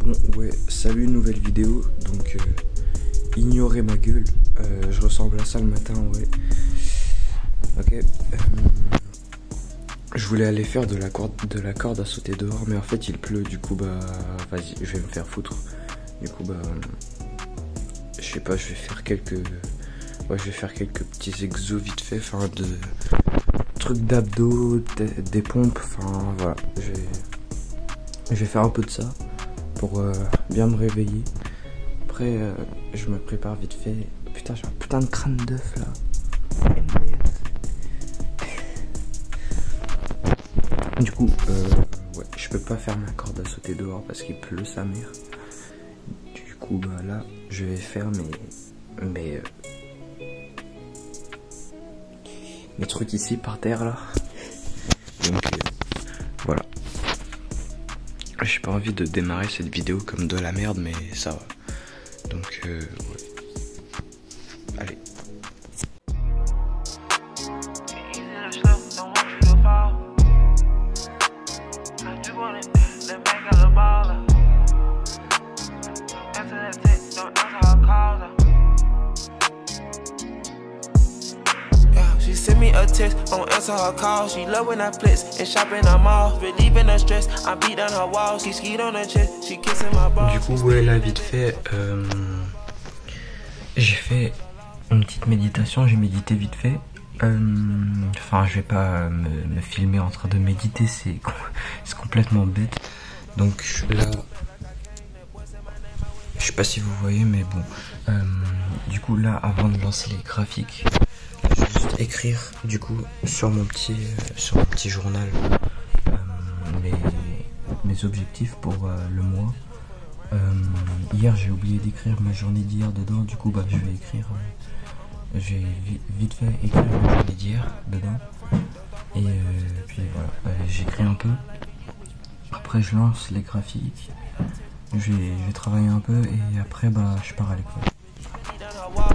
Bon ouais, salut, nouvelle vidéo, donc ignorez ma gueule, je ressemble à ça le matin, ouais. Ok, je voulais aller faire de la corde à sauter dehors, mais en fait il pleut, du coup bah vas-y, je vais me faire foutre. Du coup bah, je sais pas, je vais faire quelques petits exos vite fait, enfin de trucs d'abdos, des pompes, enfin voilà, je vais faire un peu de ça pour bien me réveiller. Après je me prépare vite fait. Putain, j'ai un putain de crâne d'œuf là. Du coup ouais, je peux pas faire ma corde à sauter dehors parce qu'il pleut sa mère. Du coup bah là je vais faire mes trucs ici par terre là. Donc voilà. J'ai pas envie de démarrer cette vidéo comme de la merde, mais ça va. Donc ouais. Allez. She send me a text, don't answer her call. She love when I flex and shop in her mall. Relieving her stress, I beat down her walls. She skied on her chest, she kissing my balls. Du coup ouais, là vite fait, j'ai fait une petite méditation, j'ai médité vite fait. Enfin je vais pas me filmer en train de méditer, c'est complètement bête. Donc là, je sais pas si vous voyez, mais bon, du coup là, avant de lancer les graphiques, je vais juste écrire du coup sur mon petit journal mes objectifs pour le mois. Hier j'ai oublié d'écrire ma journée d'hier dedans, du coup bah je vais écrire, j'ai vite fait écrire ma journée d'hier dedans, et puis voilà, j'écris un peu, après je lance les graphiques, je vais travailler un peu, et après bah je pars à l'école.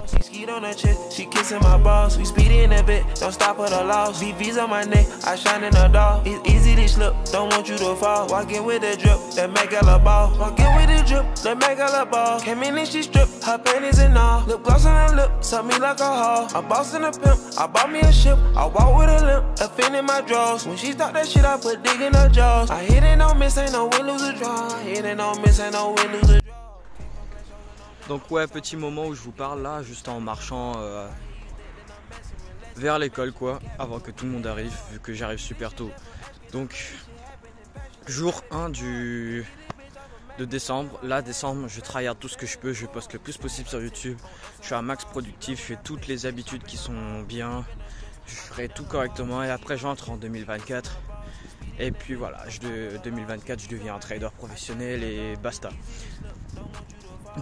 She skied on her chest, she kissing my balls. We speedy in a bit, don't stop at the loss. VV's on my neck, I shine in the dark. It's easy to slip, don't want you to fall. Walking with the drip, that make her a ball. Walking with the drip, that make her a ball. Came in and she stripped, her panties and all. Lip gloss on her lip, suck me like a hall. A boss and a pimp, I bought me a ship. I walk with a limp, a fin in my drawers. When she start that shit, I put dig in her jaws. I hit it, no miss, ain't no win, lose a draw. I hit it, no miss, ain't no win, lose a draw. Donc ouais, petit moment où je vous parle là, juste en marchant vers l'école quoi, avant que tout le monde arrive, vu que j'arrive super tôt. Donc jour 1 de décembre, là décembre je tryhard tout ce que je peux, je poste le plus possible sur YouTube, je suis un max productif, je fais toutes les habitudes qui sont bien, je ferai tout correctement et après j'entre en 2024. Et puis voilà, 2024 je deviens un trader professionnel et basta.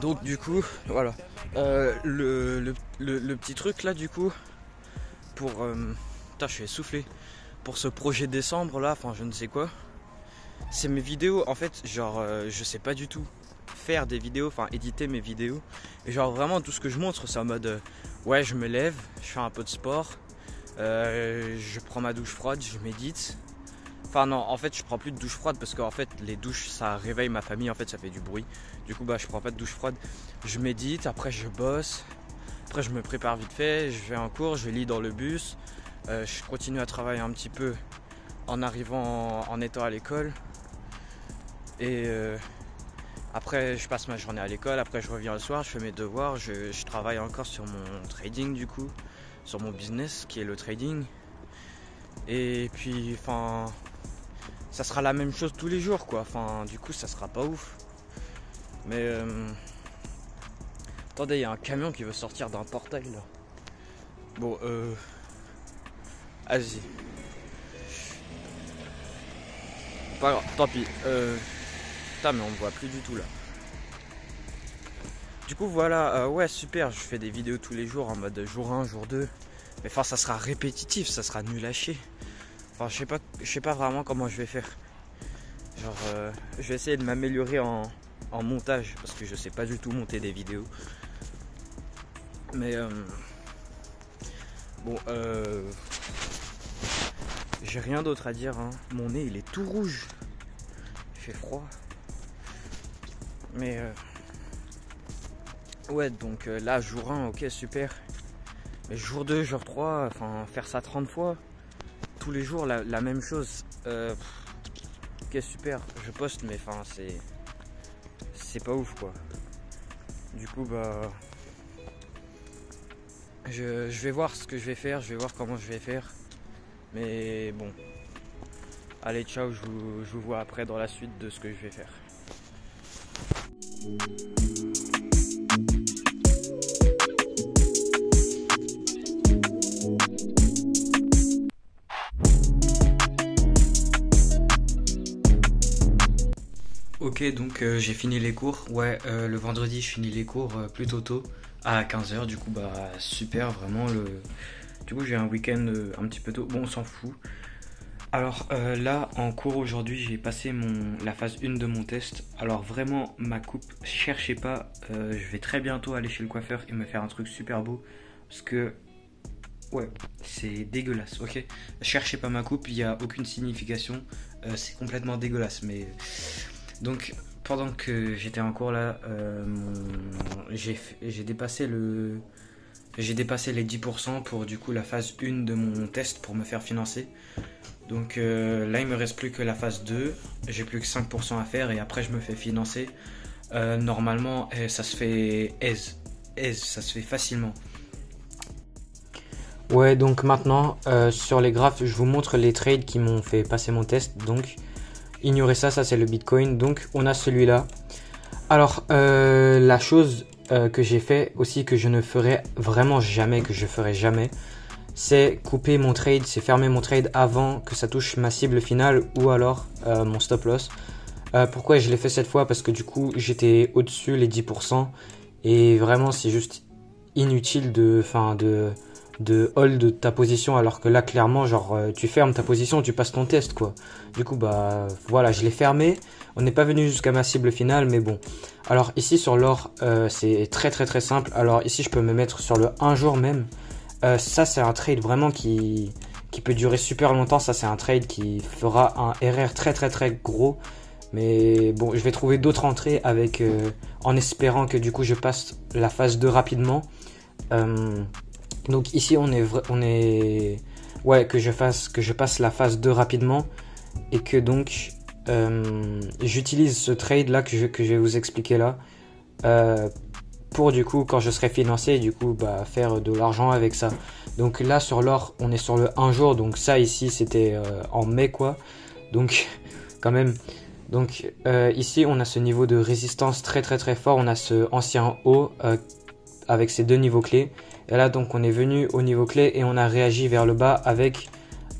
Donc du coup, voilà, le petit truc là du coup, pour, putain je suis essoufflé, pour ce projet décembre là, enfin je ne sais quoi, c'est mes vidéos en fait, genre je sais pas du tout faire des vidéos, enfin éditer mes vidéos, et genre vraiment tout ce que je montre c'est en mode, ouais je me lève, je fais un peu de sport, je prends ma douche froide, je médite. Enfin non, en fait je prends plus de douche froide parce qu'en fait les douches ça réveille ma famille, en fait ça fait du bruit. Du coup bah je prends pas de douche froide, je médite, après je bosse, après je me prépare vite fait, je vais en cours, je lis dans le bus, je continue à travailler un petit peu en arrivant, en étant à l'école. Et après je passe ma journée à l'école, après je reviens le soir, je fais mes devoirs, je travaille encore sur mon trading du coup, sur mon business qui est le trading. Et puis enfin ça sera la même chose tous les jours quoi, enfin du coup ça sera pas ouf. Mais attendez, il y a un camion qui veut sortir d'un portail là. Bon vas-y. Pas grave, tant pis. Putain mais on me voit plus du tout là. Du coup voilà, ouais super, je fais des vidéos tous les jours en mode jour 1, jour 2. Mais enfin ça sera répétitif, ça sera nul à chier. Enfin je sais pas vraiment comment je vais faire. Genre je vais essayer de m'améliorer en montage parce que je sais pas du tout monter des vidéos. Mais bon j'ai rien d'autre à dire hein. Mon nez il est tout rouge. Il fait froid. Mais ouais, donc là, jour 1, ok, super. Mais jour 2, jour 3, enfin, faire ça 30 fois, tous les jours, la même chose. Ok, super, je poste, mais enfin, c'est pas ouf, quoi. Du coup, bah, je vais voir ce que je vais faire, je vais voir comment je vais faire. Mais bon, allez, ciao, je vous vois après dans la suite de ce que je vais faire. Ok, donc j'ai fini les cours. Ouais, le vendredi, je finis les cours plutôt tôt, à 15h. Du coup, bah super, vraiment. Du coup, j'ai un week-end un petit peu tôt. Bon, on s'en fout. Alors là, en cours aujourd'hui, j'ai passé la phase 1 de mon test. Alors vraiment, ma coupe, cherchez pas. Je vais très bientôt aller chez le coiffeur et me faire un truc super beau. Parce que, ouais, c'est dégueulasse, ok? Cherchez pas ma coupe, il n'y a aucune signification. C'est complètement dégueulasse, mais... Donc pendant que j'étais en cours là, j'ai dépassé les 10% pour du coup la phase 1 de mon test pour me faire financer. Donc là il me reste plus que la phase 2, j'ai plus que 5% à faire et après je me fais financer. Normalement ça se fait ça se fait facilement. Ouais, donc maintenant sur les graphes je vous montre les trades qui m'ont fait passer mon test. Donc ignorez ça, c'est le Bitcoin. Donc on a celui-là. Alors la chose que j'ai fait aussi, que je ne ferai vraiment jamais, c'est couper mon trade, c'est fermer mon trade avant que ça touche ma cible finale ou alors mon stop loss. Pourquoi je l'ai fait cette fois? Parce que du coup j'étais au-dessus les 10% et vraiment c'est juste inutile de hold ta position, alors que là clairement genre tu fermes ta position, tu passes ton test quoi. Du coup bah voilà, je l'ai fermé. On n'est pas venu jusqu'à ma cible finale, mais bon. Alors ici sur l'or c'est très simple. Alors ici je peux me mettre sur le 1 jour même. Ça c'est un trade vraiment qui peut durer super longtemps. Ça c'est un trade qui fera un RR très gros. Mais bon, je vais trouver d'autres entrées avec en espérant que du coup je passe la phase 2 rapidement. Donc ici on est ouais, que je passe la phase 2 rapidement et que donc j'utilise ce trade là que je vais vous expliquer là pour du coup quand je serai financé, du coup bah faire de l'argent avec ça. Donc là sur l'or on est sur le 1 jour, donc ça ici c'était en mai quoi, donc quand même. Donc ici on a ce niveau de résistance très fort, on a ce ancien haut avec ces deux niveaux clés. Et là donc on est venu au niveau clé et on a réagi vers le bas avec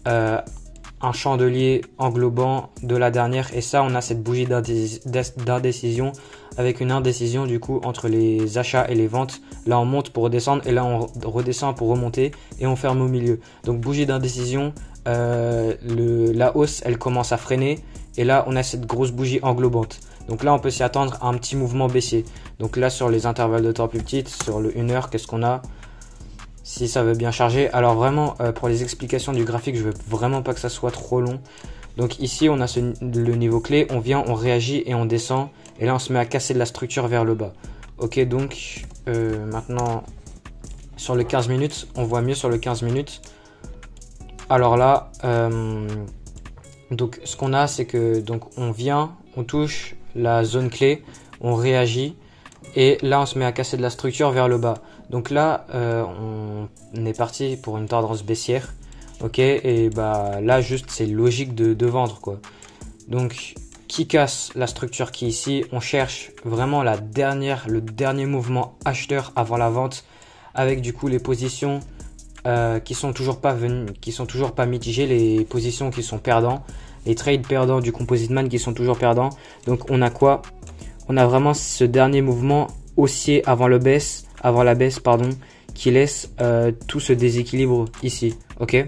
un chandelier englobant de la dernière. Et ça on a cette bougie d'indécision avec une indécision du coup entre les achats et les ventes. Là on monte pour redescendre et là on redescend pour remonter et on ferme au milieu. Donc bougie d'indécision, la hausse elle commence à freiner et là on a cette grosse bougie englobante. Donc là on peut s'y attendre à un petit mouvement baissier. Donc là sur les intervalles de temps plus petites, sur le 1 heure, qu'est-ce qu'on a? Si ça veut bien charger. Alors vraiment pour les explications du graphique, je veux vraiment pas que ça soit trop long. Donc ici on a le niveau clé, on vient, on réagit et on descend. Et là on se met à casser de la structure vers le bas. Ok, donc maintenant sur le 15 minutes, on voit mieux sur le 15 minutes. Alors là, donc ce qu'on a c'est que donc on vient, on touche la zone clé, on réagit. Et là on se met à casser de la structure vers le bas. Donc là on est parti pour une tendance baissière. Ok, et bah là juste c'est logique de vendre quoi. Donc qui casse la structure qui est ici, on cherche vraiment le dernier mouvement acheteur avant la vente, avec du coup les positions qui sont toujours pas mitigées, les positions qui sont perdants, les trades perdants du Composite Man qui sont toujours perdants. Donc on a quoi? On a vraiment ce dernier mouvement haussier avant la baisse, qui laisse tout ce déséquilibre ici. Ok.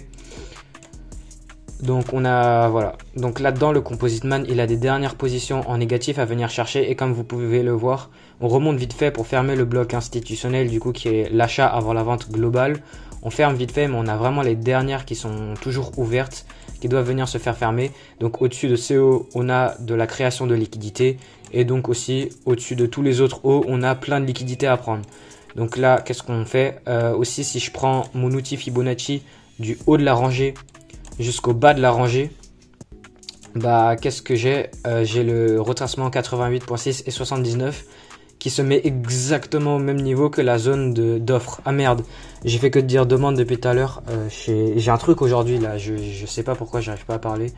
Donc on a voilà. Donc là-dedans le Composite Man il a des dernières positions en négatif à venir chercher et comme vous pouvez le voir, on remonte vite fait pour fermer le bloc institutionnel du coup qui est l'achat avant la vente globale. On ferme vite fait mais on a vraiment les dernières qui sont toujours ouvertes, qui doivent venir se faire fermer. Donc au-dessus de ces hauts, on a de la création de liquidité. Et donc aussi, au-dessus de tous les autres hauts, on a plein de liquidités à prendre. Donc là, qu'est-ce qu'on fait? Aussi, si je prends mon outil Fibonacci du haut de la rangée jusqu'au bas de la rangée, bah qu'est-ce que j'ai? J'ai le retracement 88.6 et 79 qui se met exactement au même niveau que la zone d'offre. Ah merde, j'ai fait que de dire demande depuis tout à l'heure. J'ai un truc aujourd'hui là, je sais pas pourquoi j'arrive pas à parler.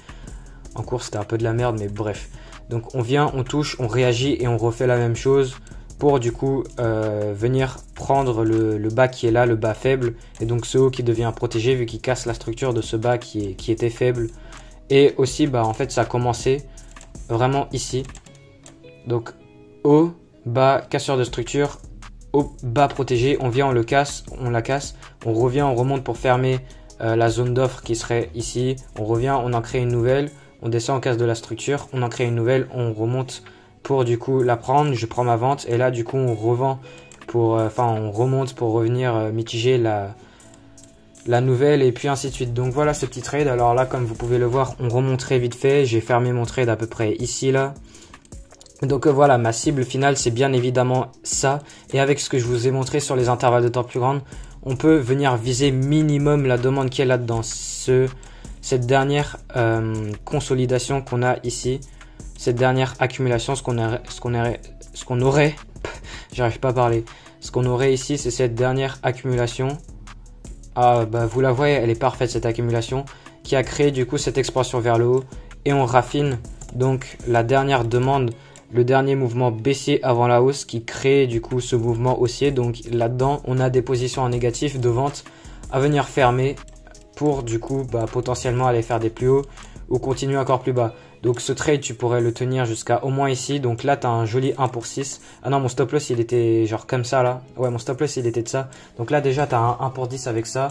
En cours c'était un peu de la merde, mais bref. Donc on vient, on touche, on réagit et on refait la même chose pour du coup venir prendre le bas qui est là, le bas faible. Et donc ce haut qui devient protégé vu qu'il casse la structure de ce bas qui était faible. Et aussi bah en fait ça a commencé vraiment ici. Donc haut, bas, casseur de structure, haut, bas protégé, on vient, on la casse, on revient, on remonte pour fermer la zone d'offre qui serait ici, on revient, on en crée une nouvelle, on descend, on casse de la structure, on en crée une nouvelle, on remonte pour du coup la prendre, je prends ma vente et là du coup on revend pour, on remonte pour revenir mitiger la nouvelle et puis ainsi de suite. Donc voilà ce petit trade. Alors là comme vous pouvez le voir, on remonte très vite fait, j'ai fermé mon trade à peu près ici là. Donc voilà, ma cible finale c'est bien évidemment ça, et avec ce que je vous ai montré sur les intervalles de temps plus grandes, on peut venir viser minimum la demande qui est là-dedans, cette dernière consolidation qu'on a ici, cette dernière accumulation, ce qu'on aurait, j'arrive pas à parler, ce qu'on aurait ici c'est cette dernière accumulation, ah bah vous la voyez, elle est parfaite cette accumulation, qui a créé du coup cette expansion vers le haut, et on raffine donc la dernière demande, le dernier mouvement baissier avant la hausse qui crée du coup ce mouvement haussier. Donc là-dedans, on a des positions en négatif de vente à venir fermer pour du coup potentiellement aller faire des plus hauts ou continuer encore plus bas. Donc ce trade, tu pourrais le tenir jusqu'à au moins ici. Donc là, tu as un joli 1 pour 6. Ah non, mon stop loss, il était genre comme ça là. Ouais, mon stop loss, il était de ça. Donc là, déjà, tu as un 1 pour 10 avec ça.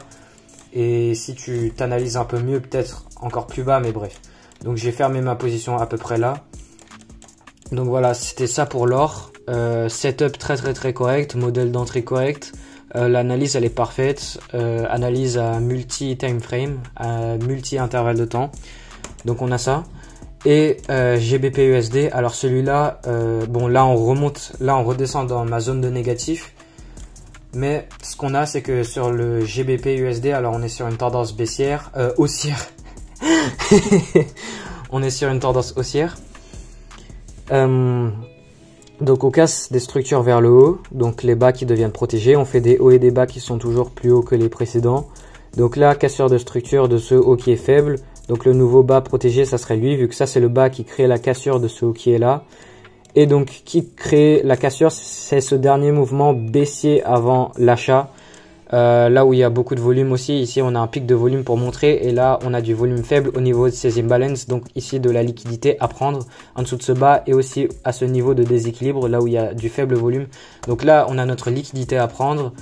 Et si tu t'analyses un peu mieux, peut-être encore plus bas, mais bref. Donc j'ai fermé ma position à peu près là. Donc voilà, c'était ça pour l'or. Setup très correct, modèle d'entrée correct. L'analyse elle est parfaite. Analyse à multi-time frame, à multi-intervalle de temps. Donc on a ça. Et GBP USD, alors celui-là, bon là on remonte, là on redescend dans ma zone de négatif. Mais ce qu'on a c'est que sur le GBP USD, alors on est sur une tendance baissière, haussière. On est sur une tendance haussière. Donc on casse des structures vers le haut, donc les bas qui deviennent protégés, on fait des hauts et des bas qui sont toujours plus hauts que les précédents. Donc là, casseur de structure de ce haut qui est faible, donc le nouveau bas protégé ça serait lui, vu que ça c'est le bas qui crée la cassure de ce haut qui est là. Et donc qui crée la cassure, c'est ce dernier mouvement baissier avant l'achat. Là où il y a beaucoup de volume aussi, ici on a un pic de volume pour montrer, et là on a du volume faible au niveau de ces imbalances, donc ici de la liquidité à prendre en dessous de ce bas, et aussi à ce niveau de déséquilibre là où il y a du faible volume. Donc là on a notre liquidité à prendre,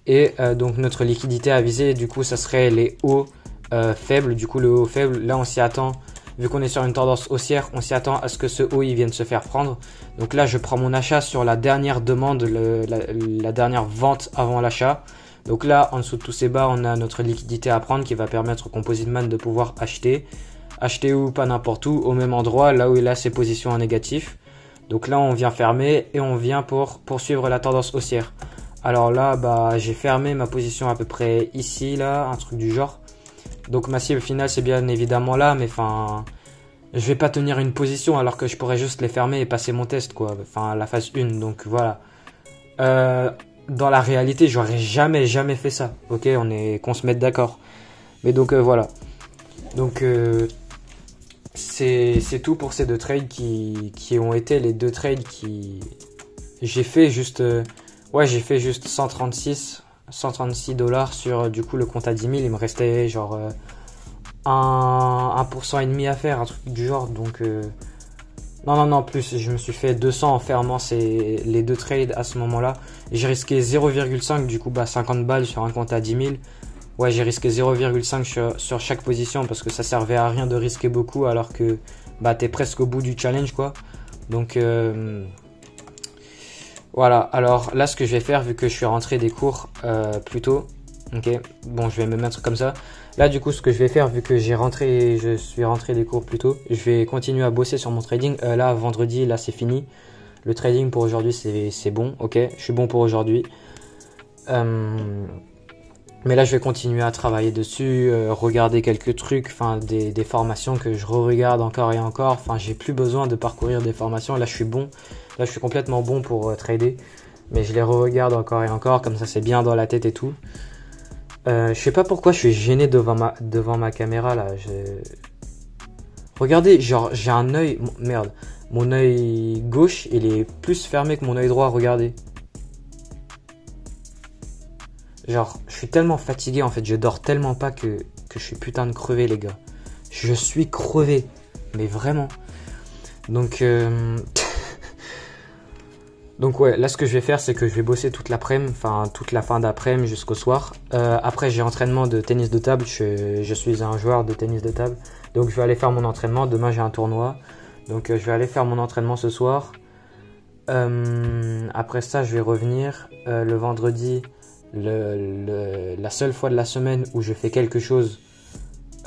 et donc notre liquidité à viser, du coup ça serait les hauts faibles. Du coup le haut faible, là on s'y attend, vu qu'on est sur une tendance haussière, on s'y attend à ce que ce haut il vienne se faire prendre. Donc là je prends mon achat sur la dernière demande, la dernière vente avant l'achat. Donc là, en dessous de tous ces bas, on a notre liquidité à prendre qui va permettre au Composite-Man de pouvoir acheter. Acheter où? Pas n'importe où, au même endroit, là où il a ses positions en négatif. Donc là, on vient fermer et on vient pour poursuivre la tendance haussière. Alors là, j'ai fermé ma position à peu près ici, là, un truc du genre. Donc ma cible finale, c'est bien évidemment là, mais enfin, je vais pas tenir une position alors que je pourrais juste les fermer et passer mon test, quoi. Enfin, la phase 1, donc voilà. Dans la réalité, j'aurais jamais fait ça. Ok, qu'on se mette d'accord. Mais donc voilà. Donc c'est tout pour ces deux trades qui ont été les deux trades qui j'ai fait juste j'ai fait juste 136 $ sur du coup le compte à 10 000. Il me restait genre 1% et demi à faire, un truc du genre. Donc non, plus, je me suis fait 200 en fermant les deux trades à ce moment-là. J'ai risqué 0,5, du coup 50 balles sur un compte à 10 000. Ouais, j'ai risqué 0,5 sur chaque position parce que ça servait à rien de risquer beaucoup alors que t'es presque au bout du challenge, quoi. Donc voilà, alors là ce que je vais faire, vu que je suis rentré des cours plus tôt, Ok, bon, je vais me mettre comme ça. Là, du coup, ce que je vais faire, vu que je suis rentré des cours plus tôt, je vais continuer à bosser sur mon trading. Là, vendredi, là, c'est fini. Le trading pour aujourd'hui, c'est bon. Ok, je suis bon pour aujourd'hui. Mais là, je vais continuer à travailler dessus, regarder quelques trucs, enfin, des formations que je re-regarde encore et encore. Enfin, j'ai plus besoin de parcourir des formations. Là, je suis bon. Là, je suis complètement bon pour trader. Mais je les re-regarde encore et encore, comme ça, c'est bien dans la tête et tout. Je sais pas pourquoi je suis gêné devant ma caméra là. Regardez, genre j'ai un œil, merde, mon œil gauche il est plus fermé que mon œil droit, regardez. Genre je suis tellement fatigué en fait, je dors tellement pas que je suis putain de crevé les gars. Je suis crevé, mais vraiment. Donc Donc ouais, là ce que je vais faire c'est que je vais bosser toute l'après-midi, enfin toute la fin d'après-midi jusqu'au soir. Après j'ai entraînement de tennis de table, je suis un joueur de tennis de table. Donc je vais aller faire mon entraînement, demain j'ai un tournoi. Donc je vais aller faire mon entraînement ce soir. Après ça je vais revenir le vendredi, la seule fois de la semaine où je fais quelque chose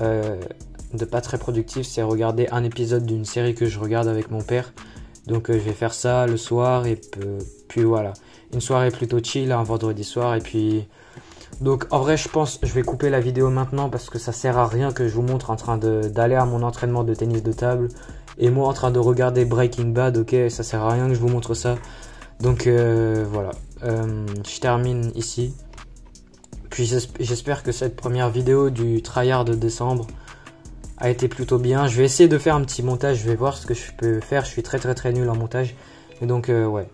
de pas très productif, c'est regarder un épisode d'une série que je regarde avec mon père. Donc je vais faire ça le soir et puis voilà. Une soirée plutôt chill, un vendredi soir et puis... Donc en vrai je pense je vais couper la vidéo maintenant parce que ça sert à rien que je vous montre en train d'aller à mon entraînement de tennis de table. Et moi en train de regarder Breaking Bad, ok, ça sert à rien que je vous montre ça. Donc voilà, je termine ici. Puis j'espère que cette première vidéo du tryhard de décembre a été plutôt bien. Je vais essayer de faire un petit montage, je vais voir ce que je peux faire. Je suis très nul en montage. Et donc ouais.